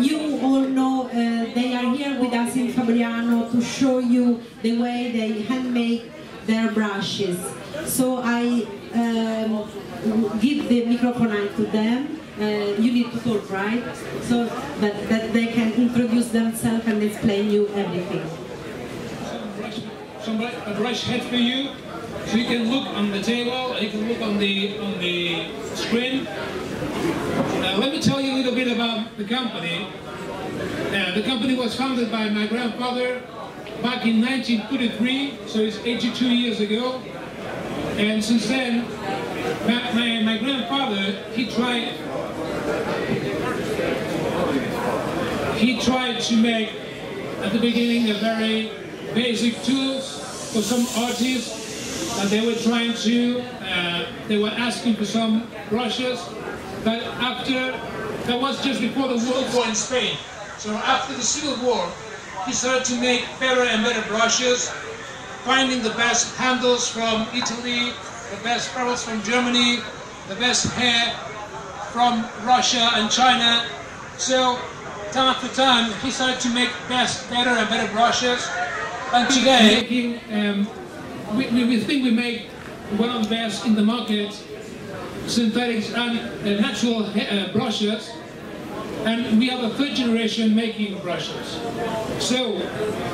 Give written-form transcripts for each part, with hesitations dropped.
you all know, they are here with us in Fabriano to show you the way they handmade their brushes. So I give the microphone to them. You need to talk, right? So that they can introduce themselves and explain you everything. A brush head for you, so you can look on the table, you can look on the screen. Let me tell you a little bit about the company. The company was founded by my grandfather back in 1933, so it's 82 years ago. And since then, my grandfather, he tried to make, at the beginning, a very basic tools for some artists that they were trying to, they were asking for some brushes, but that was just before the World War in Spain. So after the Civil War, he started to make better and better brushes, finding the best handles from Italy, the best ferrules from Germany, the best hair from Russia and China. So time after time, he started to make better and better brushes. And today, we think we make one of the best in the market, synthetic and natural brushes. And we have a third generation making brushes. So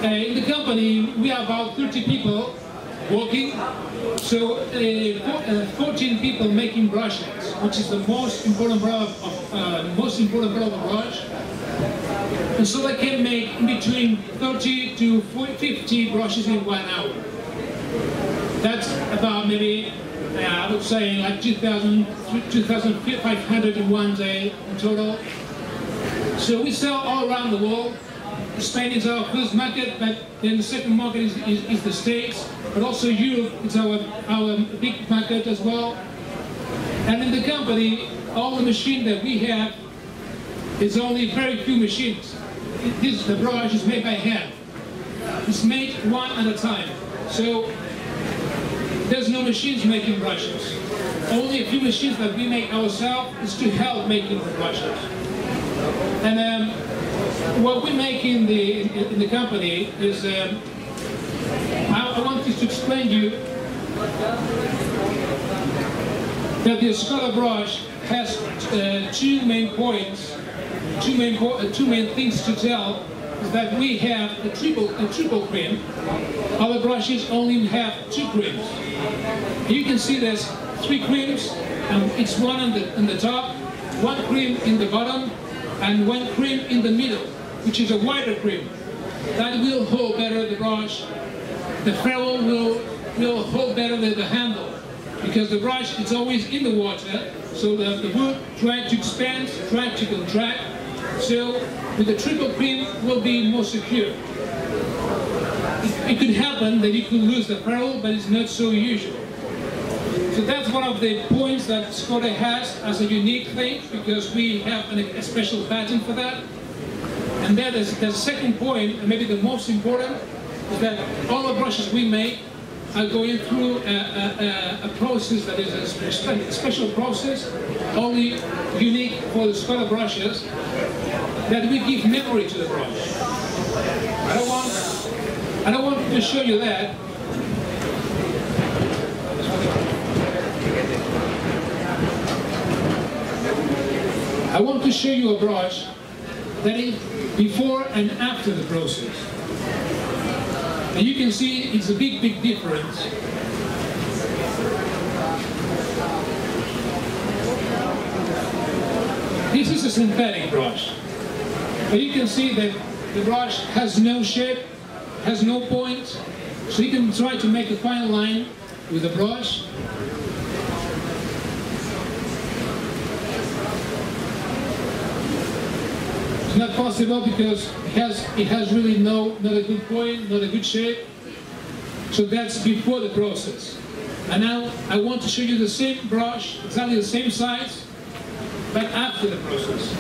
in the company, we have about 30 people working. So 14 people making brushes, which is the most important part of the brush. And so they can make in between 30 to 50 brushes in 1 hour. That's about maybe, I would say, like 2,500 in 1 day in total. So we sell all around the world. Spain is our first market, but then the second market is the States, but also Europe is our big market as well. And in the company, all the machines that we have is only very few machines. The brush is made by hand. It's made one at a time. So there's no machines making brushes. Only a few machines that we make ourselves is to help making the brushes. And what we make in the company is, I want to explain to you that the Escoda brush has two main points, two main things to tell. Is that we have a triple cream. Other brushes only have 2 creams. You can see there's 3 creams, and it's one on the top, 1 cream in the bottom, and 1 cream in the middle, which is a wider cream. That will hold better the brush. The ferrule will hold better the handle, because the brush is always in the water, so the wood tries to expand, tries to contract. So with the triple cream will be more secure. It could happen that you could lose the ferrule, but it's not so usual. So that's one of the points that Escoda has as a unique thing, because we have a special patent for that. And then the second point, and maybe the most important, is that all the brushes we make are going through a process that is a special process, only unique for the Escoda brushes, that we give memory to the brush. I don't want to show you that. I want to show you a brush that is before and after the process. And you can see it's a big difference. This is a synthetic brush. But you can see that the brush has no shape, has no point, so you can try to make a fine line with the brush. It's not possible because it has really not a good point, not a good shape. So that's before the process. And now I want to show you the same brush, exactly the same size, but after the process.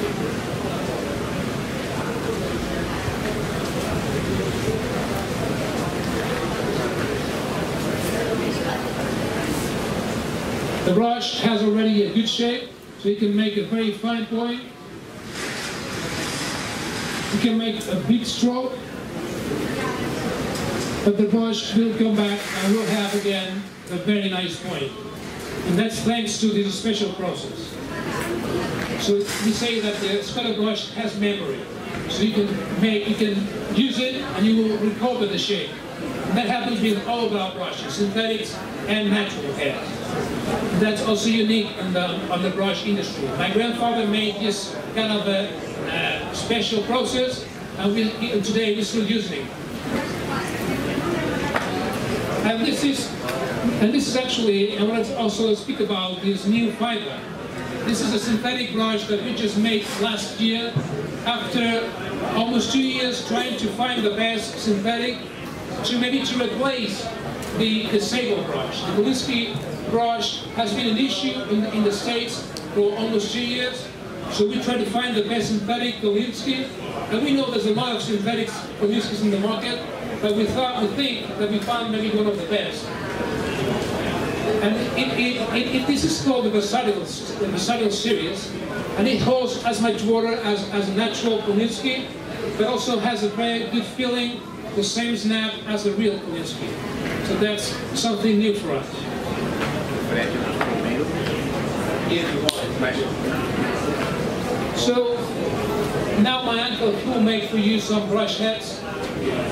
The brush has already a good shape, so you can make a very fine point. you can make a big stroke, but the brush will come back and will have again a very nice point. And that's thanks to this special process. So we say that the Escoda brush has memory. So you can use it and you will recover the shape. And that happens with all of our brushes, synthetics and natural hairs. That's also unique on the brush industry. My grandfather made this kind of a special process, and today we're still using it. And this is actually, I want to also speak about this new fiber. This is a synthetic brush that we just made last year after almost 2 years trying to find the best synthetic to replace the sable brush. The Kolinsky brush has been an issue in the States for almost 2 years. So we try to find the best synthetic Kolinsky, and we know there's a lot of synthetic Kolinskys in the market, but we think that we found maybe one of the best. And this is called the Versatile series, and it holds as much water as a natural Kolinsky, but also has a very good feeling, the same snap as a real Kolinsky. So that's something new for us. So now my uncle will make for you some brush heads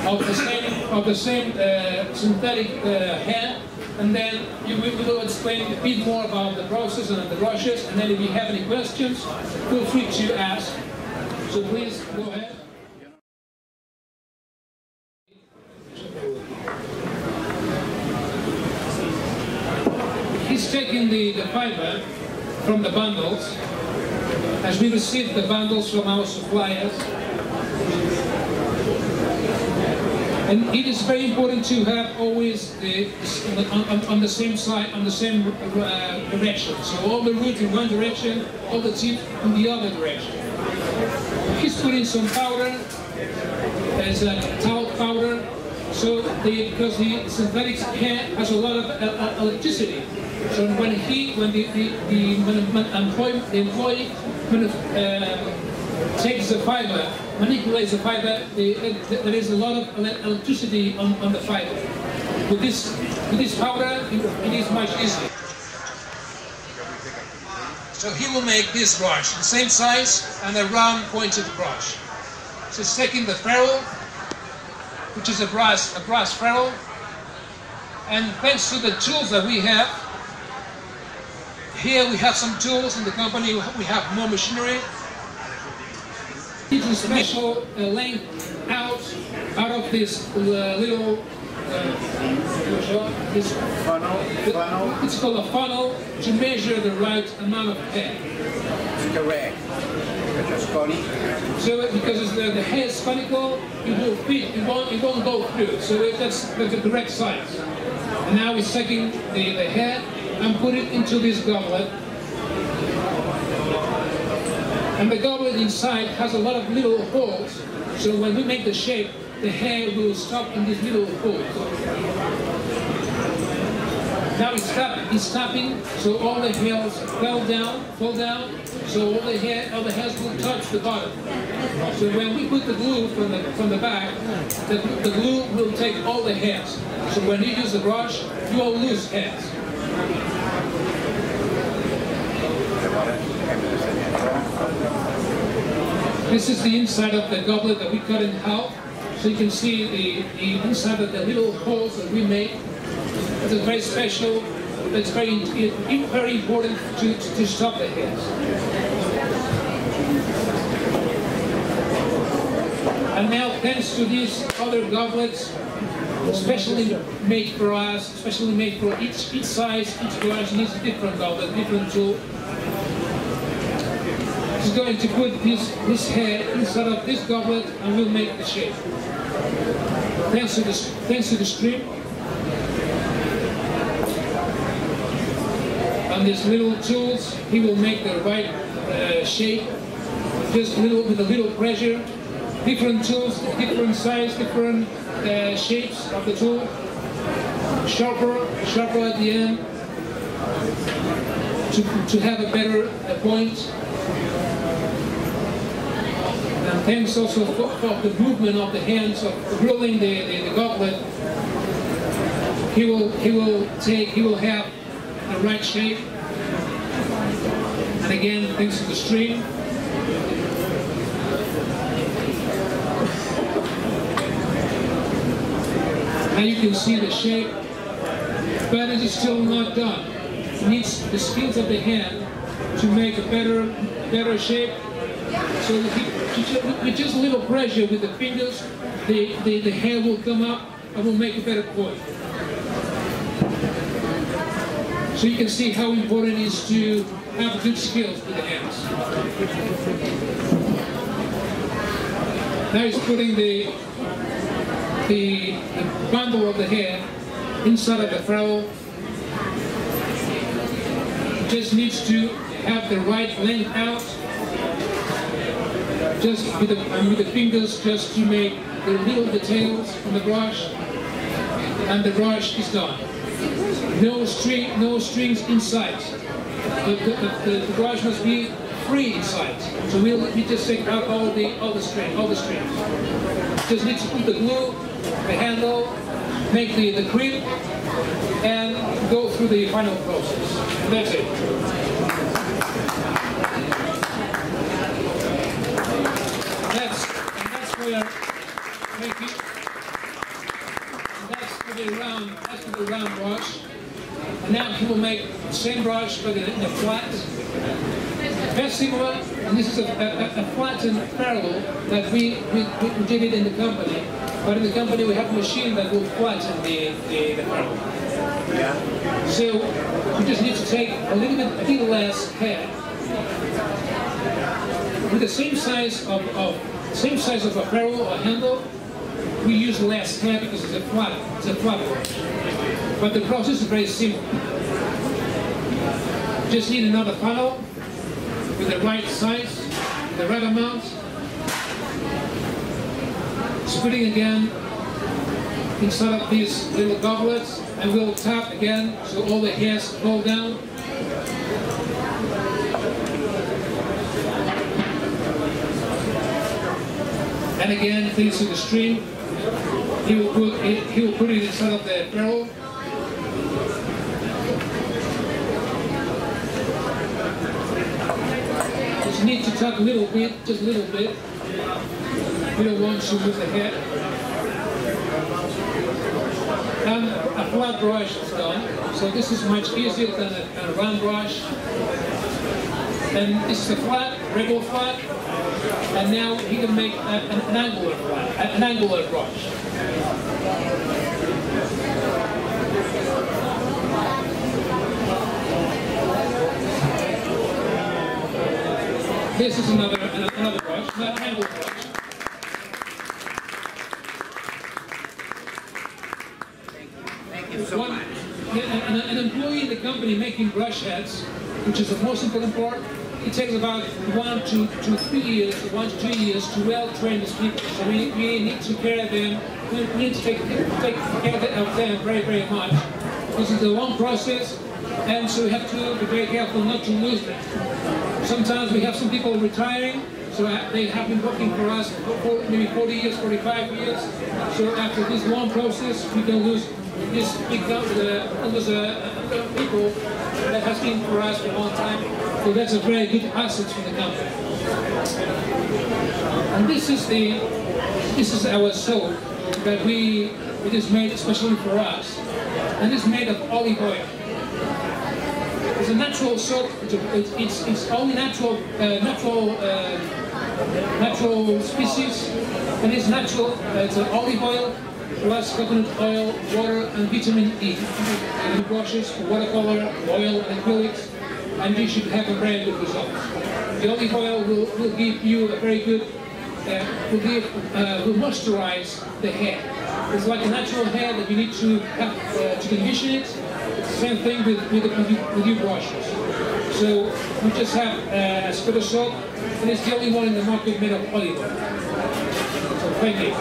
of the same synthetic hair, and then we will explain a bit more about the process and the brushes, and then if you have any questions, feel free to ask. So please go ahead. He's taking the fiber from the bundles, as we receive the bundles from our suppliers. And it is very important to have always on the same side, on the same direction. So all the roots in one direction, all the tip in the other direction. He's putting some powder, as a talc powder, so because the synthetic hair has a lot of electricity. So when the employee takes the fiber, manipulates the fiber, there is a lot of electricity on the fiber. With this powder, it is much easier. So he will make this brush, the same size and a round pointed brush. So he's taking the ferrule, which is a brass ferrule, and thanks to the tools that we have, here we have some tools in the company, we have more machinery. It's a special length out of this little this funnel. It's called a funnel to measure the right amount of hair. Correct. Because it's conical. So because the hair is conical, it will fit. It won't go through. So that's the correct size. And now we're taking the hair and put it into this goblet. And the goblet inside has a lot of little holes, so when we make the shape, the hair will stop in these little holes. Now it's stopping, so all the hairs fall down, so all the hairs will touch the bottom. So when we put the glue from the back, the glue will take all the hairs. So when you use the brush, you won't lose hairs. This is the inside of the goblet that we cut in half, so you can see the inside of the little holes that we made. It's very special. It's very important to stop the hairs. And now, thanks to these other goblets, especially made for us, especially made for each size, each brush needs a different goblet, different tool. He's going to put this hair inside of this goblet and we'll make the shape. Thanks to the stream. On these little tools, he will make the right shape, just with a little pressure. Different tools, different size, different shapes of the tool. Sharper at the end to have a better point. And And thanks also for the movement of the hands of rolling the goblet, he will have the right shape. And again, thanks to the string. Now you can see the shape, but it is still not done. It needs the skills of the hand to make a better shape. So with just a little pressure with the fingers, the hair will come up and will make a better point. So you can see how important it is to have good skills with the hands. Now he's putting the bundle of the hair inside of the ferrule. Just needs to have the right length out. Just with the fingers, just to make the little details on the brush, and the brush is done. No strings inside. The brush must be free inside. So we just take out all the strings. Just need to put the glue, the handle, make the grip, and go through the final process. And that's it. That's where, thank you. That's for the round brush. And now he will make the same brush but in a flat. Very similar, and this is a flattened ferrule that we did it in the company. But in the company we have a machine that will flatten the ferrule. Yeah. So we just need to take a little less hair. With the same size of a ferrule or handle, we use less hair because it's a flat brush. But the process is very simple. Just need another funnel with the right size, the right amount. Splitting again inside of these little goblets, and we'll tap again so all the hairs fall down. And again, thanks to the string, he will put it inside of the ferrule. Just need to tap a little bit, just a little bit. We don't want to move the head. And a flat brush is done. So this is much easier than a round brush. And this is a flat, regular flat. And now he can make an angular flat, an angular brush. This is another brush, an angular brush. An employee in the company making brush heads, which is the most important part, it takes about 1 to 3 years, 1 to 2 years to well train these people. So we need to care of them. We need to take care of them very, very much. This is a long process, and so we have to be very careful not to lose them. Sometimes we have some people retiring, so they have been working for us for maybe 40 years, 45 years. So after this long process, we can lose this big people that has been for us for a long time. So that's a very good asset for the company. And this is our soap that it is made especially for us, and it's made of olive oil. It's a natural soap. It's only natural species, and it's natural. It's an olive oil plus coconut oil, water, and vitamin E. And brushes, watercolor, oil, and acrylics, and you should have a very good result. The olive oil will give you a very good, will moisturize the hair. It's like a natural hair that you need to have to condition it. It's the same thing with your brushes. So we just have Escoda soap, and it's the only one in the market made of olive oil. So thank you.